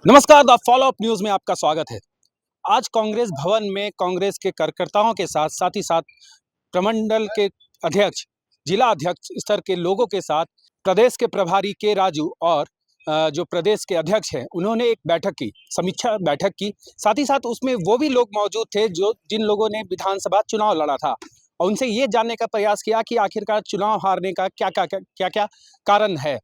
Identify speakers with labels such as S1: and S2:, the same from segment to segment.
S1: नमस्कार, the follow up news में आपका स्वागत है। आज कांग्रेस भवन में कांग्रेस के कार्यकर्ताओं के साथ ही साथ प्रमंडल के अध्यक्ष, जिला अध्यक्ष स्तर के लोगों के साथ प्रदेश के प्रभारी के राजू और जो प्रदेश के अध्यक्ष हैं उन्होंने एक बैठक की, समीक्षा बैठक की। साथ ही साथ उसमें वो भी लोग मौजूद थे जो जिन लोगों ने विधानसभा चुनाव लड़ा था और उनसे ये जानने का प्रयास किया कि आखिरकार चुनाव हारने का क्या कारण है।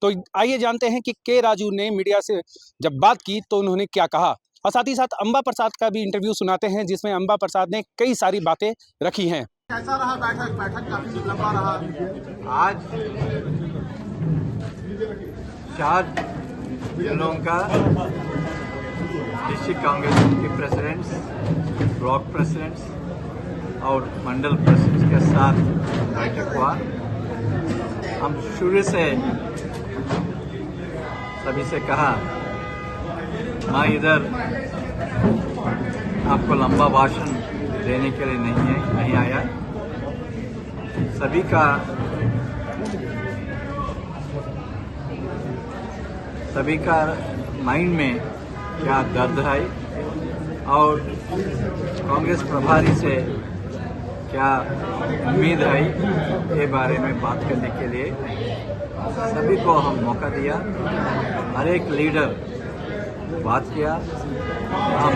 S1: तो आइए जानते हैं कि के राजू ने मीडिया से जब बात की तो उन्होंने क्या कहा, और साथ ही साथ अंबा प्रसाद का भी इंटरव्यू सुनाते हैं जिसमें अंबा प्रसाद ने कई सारी बातें रखी हैं।
S2: कैसा रहा बैठक काफी लंबा रहा।
S3: आज 4 जिलों का डिस्ट्रिक्ट कांग्रेस के प्रेसिडेंट्स, ब्लॉक प्रेसिडेंट्स और मंडल प्रेसिडेंट्स के साथ बैठक हुआ। हम शुरू से सभी से कहा, मैं इधर आपको लंबा भाषण देने के लिए नहीं आया। सभी का माइंड में क्या दर्द है और कांग्रेस प्रभारी से क्या उम्मीद है, ये बारे में बात करने के लिए सभी को हम मौका दिया। हर एक लीडर बात किया, हम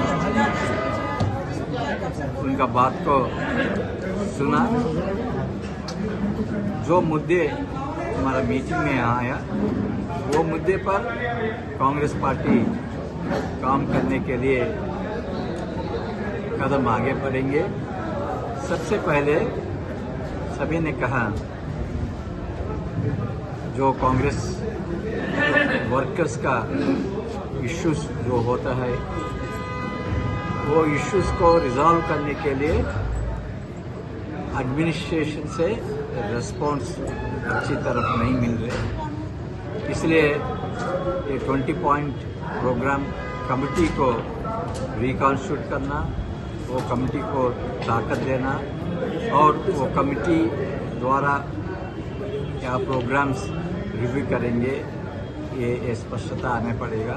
S3: उनका बात को सुना। जो मुद्दे हमारा मीटिंग में आया वो मुद्दे पर कांग्रेस पार्टी काम करने के लिए कदम आगे बढ़ेंगे। सबसे पहले सभी ने कहा, जो कांग्रेस वर्कर्स का इश्यूज जो होता है वो इश्यूज को रिजॉल्व करने के लिए एडमिनिस्ट्रेशन से रिस्पॉन्स अच्छी तरफ नहीं मिल रहे। इसलिए ये 20 पॉइंट प्रोग्राम कमेटी को रिकॉन्स्टिट्यूट करना, वो कमेटी को ताकत देना और वो कमेटी द्वारा क्या प्रोग्राम्स रिव्यू करेंगे ये स्पष्टता आने पड़ेगा।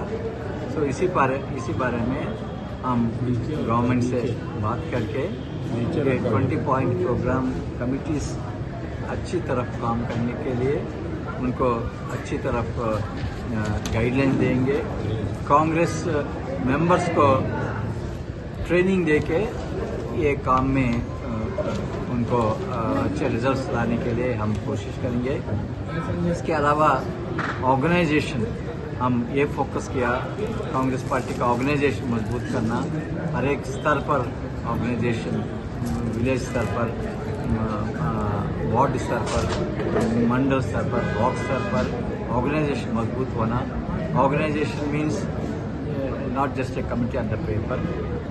S3: तो इसी बारे में हम गवर्नमेंट से बात करके 20 पॉइंट प्रोग्राम कमिटीज अच्छी तरफ काम करने के लिए उनको अच्छी तरफ गाइडलाइन देंगे। कांग्रेस मेंबर्स को ट्रेनिंग देके ये काम में उनको अच्छे रिजल्ट्स लाने के लिए हम कोशिश करेंगे। इसके अलावा ऑर्गेनाइजेशन, हम ये फोकस किया कांग्रेस पार्टी का ऑर्गेनाइजेशन मजबूत करना। हर एक स्तर पर ऑर्गेनाइजेशन, विलेज स्तर पर, वार्ड स्तर पर, मंडल स्तर पर, ब्लॉक स्तर पर ऑर्गेनाइजेशन मजबूत होना। Organization means not just a committee on the paper,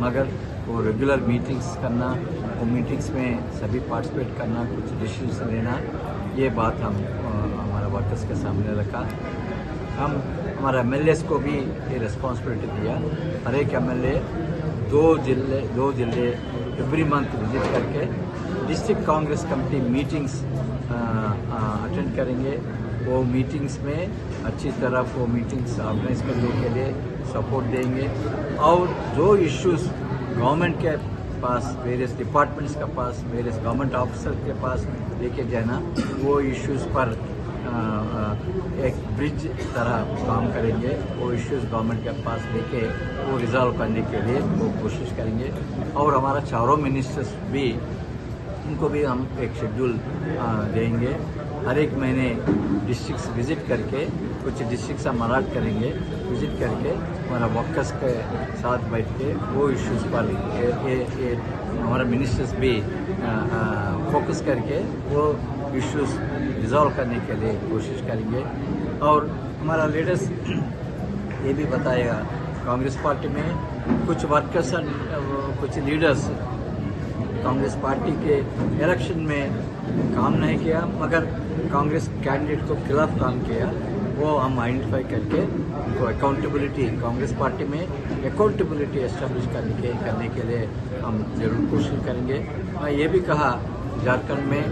S3: मगर वो रेगुलर मीटिंग्स करना, वो मीटिंग्स में सभी पार्टिसिपेट करना, कुछ डिसीजन लेना। ये बात हम हमारा वर्कर्स के सामने रखा। हम हमारे एमएलएस को भी ये रिस्पॉन्सिबिलिटी दिया। हर एक एमएलए दो जिले एवरी मंथ विजिट करके district Congress committee meetings attend करेंगे। वो मीटिंग्स में अच्छी तरह वो मीटिंग्स ऑर्गेनाइज करने के लिए सपोर्ट देंगे और जो इश्यूज गवर्नमेंट के पास, वेरियस डिपार्टमेंट्स के पास, वेरियस गवर्नमेंट ऑफिसर के पास लेके जाना, वो इश्यूज पर एक ब्रिज तरह काम करेंगे। वो इश्यूज गवर्नमेंट के पास लेके वो रिजॉल्व करने के लिए वो कोशिश करेंगे। और हमारा चारों मिनिस्टर्स भी, उनको भी हम एक शेड्यूल देंगे। हर एक महीने डिस्ट्रिक्ट्स विजिट करके, कुछ डिस्ट्रिक्ट्स हम अलर्ट करेंगे, विजिट करके हमारा वर्कर्स के साथ बैठ के वो इश्यूज़ पर ये हमारा मिनिस्टर्स भी फोकस करके वो इश्यूज़ रिजॉल्व करने के लिए कोशिश करेंगे। और हमारा लीडर्स ये भी बताएगा, कांग्रेस पार्टी में कुछ वर्कर्स और कुछ लीडर्स कांग्रेस पार्टी के इलेक्शन में काम नहीं किया, मगर कांग्रेस कैंडिडेट को खिलाफ काम किया। वो हम आइडेंटिफाई करके उनको अकाउंटेबिलिटी, कांग्रेस पार्टी में अकाउंटेबिलिटी एस्टेब्लिश करने के लिए हम जरूर कोशिश करेंगे। मैं ये भी कहा, झारखंड में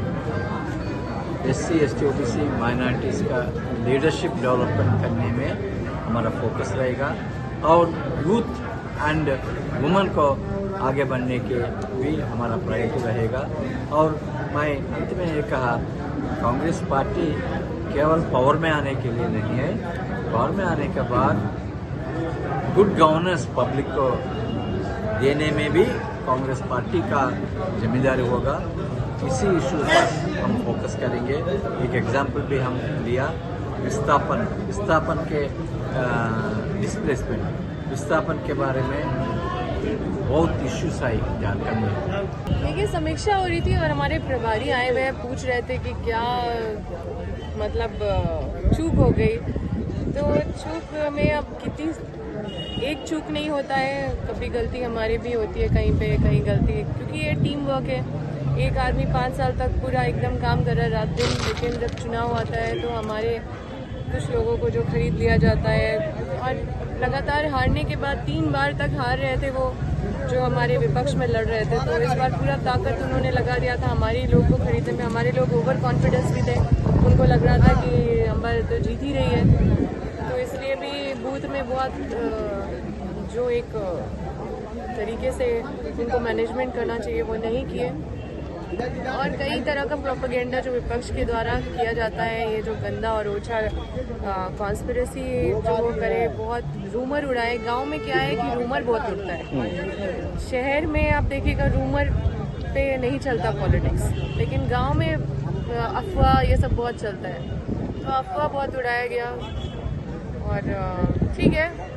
S3: SC, ST, OBC माइनॉरिटीज़ का लीडरशिप डेवलपमेंट करने में हमारा फोकस रहेगा। और यूथ एंड वुमेन को आगे बढ़ने के भी हमारा प्रायोरिटी रहेगा। और मैं अंत में ये कहा, कांग्रेस पार्टी केवल पावर में आने के लिए नहीं है, पावर में आने के बाद गुड गवर्नेंस पब्लिक को देने में भी कांग्रेस पार्टी का जिम्मेदारी होगा। इसी इशू पर हम फोकस करेंगे। एक एग्जाम्पल भी हम लिया, विस्थापन के विस्थापन के बारे में बहुत इश्यूज आई झारखंड में।
S4: देखिए, समीक्षा हो रही थी और हमारे प्रभारी आए हुए पूछ रहे थे कि क्या मतलब चूक हो गई। तो चूक में अब कितनी, एक चूक नहीं होता है, कभी गलती हमारी भी होती है कहीं पे कहीं गलती, क्योंकि ये टीम वर्क है। एक आदमी 5 साल तक पूरा एकदम काम कर रहा है रात दिन, लेकिन जब चुनाव आता है तो हमारे कुछ लोगों को जो खरीद लिया जाता है, और लगातार हारने के बाद 3 बार तक हार रहे थे वो जो हमारे विपक्ष में लड़ रहे थे। तो इस बार पूरा ताकत उन्होंने लगा दिया था हमारे लोग को खरीदने में। हमारे लोग ओवर कॉन्फिडेंस भी थे, उनको लग रहा था कि अम्बर तो जीत ही रही है। तो इसलिए भी बूथ में बहुत जो एक तरीके से उनको मैनेजमेंट करना चाहिए वो नहीं किए, और कई तरह का प्रोपेगेंडा जो विपक्ष के द्वारा किया जाता है, ये जो गंदा और ओछा कॉन्स्पिरेसी जो वो करे, बहुत रूमर उड़ाए। गांव में क्या है कि रूमर बहुत उड़ता है, शहर में आप देखिएगा रूमर पे नहीं चलता पॉलिटिक्स, लेकिन गांव में अफवाह ये सब बहुत चलता है। तो अफवाह बहुत उड़ाया गया, और ठीक है,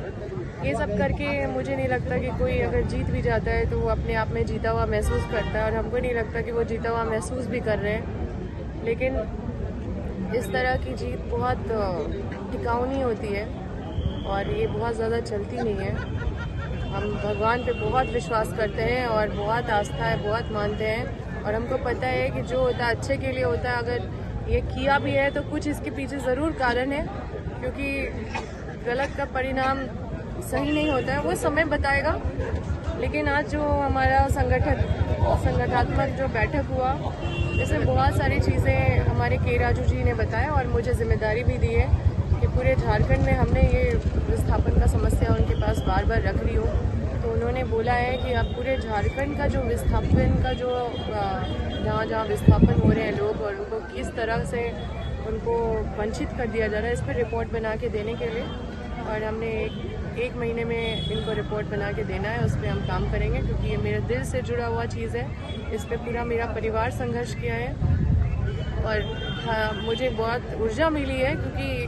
S4: ये सब करके मुझे नहीं लगता कि कोई अगर जीत भी जाता है तो वो अपने आप में जीता हुआ महसूस करता है, और हमको नहीं लगता कि वो जीता हुआ महसूस भी कर रहे हैं। लेकिन इस तरह की जीत बहुत टिकाऊ नहीं होती है, और ये बहुत ज़्यादा चलती नहीं है। हम भगवान पे बहुत विश्वास करते हैं और बहुत आस्था है, बहुत मानते हैं, और हमको पता है कि जो होता है अच्छे के लिए होता है। अगर ये किया भी है तो कुछ इसके पीछे ज़रूर कारण है, क्योंकि गलत का परिणाम सही नहीं होता है, वो समय बताएगा। लेकिन आज जो हमारा संगठनात्मक जो बैठक हुआ, इसमें बहुत सारी चीज़ें हमारे के राजू जी ने बताया, और मुझे जिम्मेदारी भी दी है कि पूरे झारखंड में हमने ये विस्थापन का समस्या उनके पास बार बार रख रही हो। तो उन्होंने बोला है कि अब पूरे झारखंड का जो विस्थापन का जो जहाँ जहाँ विस्थापन हो रहे हैं लोग, और उनको किस तरह से उनको वंचित कर दिया जा रहा है, इस पर रिपोर्ट बना के देने के लिए, और हमने एक महीने में इनको रिपोर्ट बना के देना है। उस पर हम काम करेंगे, क्योंकि ये मेरे दिल से जुड़ा हुआ चीज़ है। इस पर पूरा मेरा परिवार संघर्ष किया है, और हाँ, मुझे बहुत ऊर्जा मिली है, क्योंकि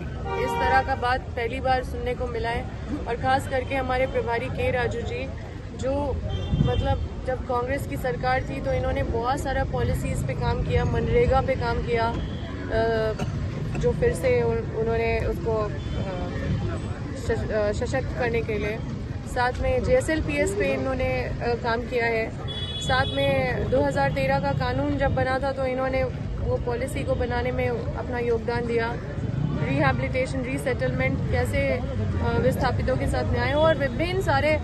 S4: इस तरह का बात पहली बार सुनने को मिला है। और ख़ास करके हमारे प्रभारी के राजू जी, जो मतलब जब कांग्रेस की सरकार थी तो इन्होंने बहुत सारा पॉलिसीज़ पे काम किया, मनरेगा पे काम किया, जो फिर से उन्होंने उसको सशक्त करने के लिए। साथ में JSLPS पे इन्होंने काम किया है। साथ में 2013 का कानून जब बना था तो इन्होंने वो पॉलिसी को बनाने में अपना योगदान दिया। रिहैबिलिटेशन, रीसेटलमेंट, कैसे विस्थापितों के साथ न्याय हो, और विभिन्न सारे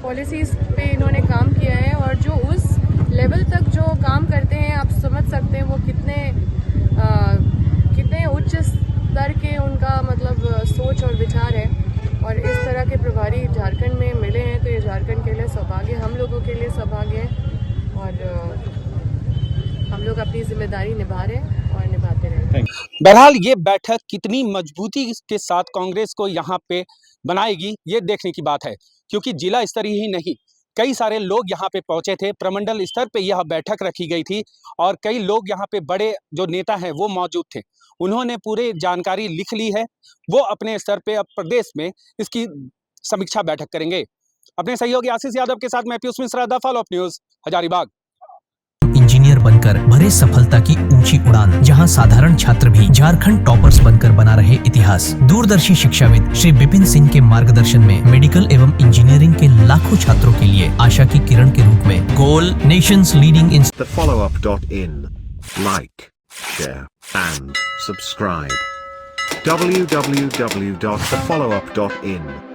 S4: पॉलिसीज़ पे इन्होंने काम किया है। और जो उस लेवल तक जो काम करते हैं, आप समझ सकते हैं वो कितने उच्च स्तर के उनका मतलब सोच और विचार है। और इस तरह के प्रभारी झारखंड में मिले हैं तो ये झारखंड के लिए सौभाग्य, हम लोगों के लिए सौभाग्य है, और हम लोग अपनी जिम्मेदारी निभा रहे हैं और निभाते रहेंगे।
S1: बहरहाल ये बैठक कितनी मजबूती के साथ कांग्रेस को यहाँ पे बनाएगी, ये देखने की बात है, क्योंकि जिला स्तरीय ही नहीं, कई सारे लोग यहाँ पे पहुंचे थे। प्रमंडल स्तर पे यह बैठक रखी गई थी, और कई लोग यहाँ पे बड़े जो नेता हैं वो मौजूद थे। उन्होंने पूरे जानकारी लिख ली है, वो अपने स्तर पे अब प्रदेश में इसकी समीक्षा बैठक करेंगे। अपने सहयोगी आशीष यादव के साथ मैं Piyush Mishra, the follow up news, Hazaribagh.
S5: Engineer बनकर भरे सफलता की ऊंची उड़ान, जहां साधारण छात्र भी झारखंड टॉपर्स बनकर बना रहे इतिहास। दूरदर्शी शिक्षाविद श्री विपिन सिंह के मार्गदर्शन में मेडिकल एवं इंजीनियरिंग के लाखों छात्रों के लिए आशा की किरण के रूप में गोल nations leading in
S6: thefollowup.in. Like, share and subscribe. www.thefollowup.in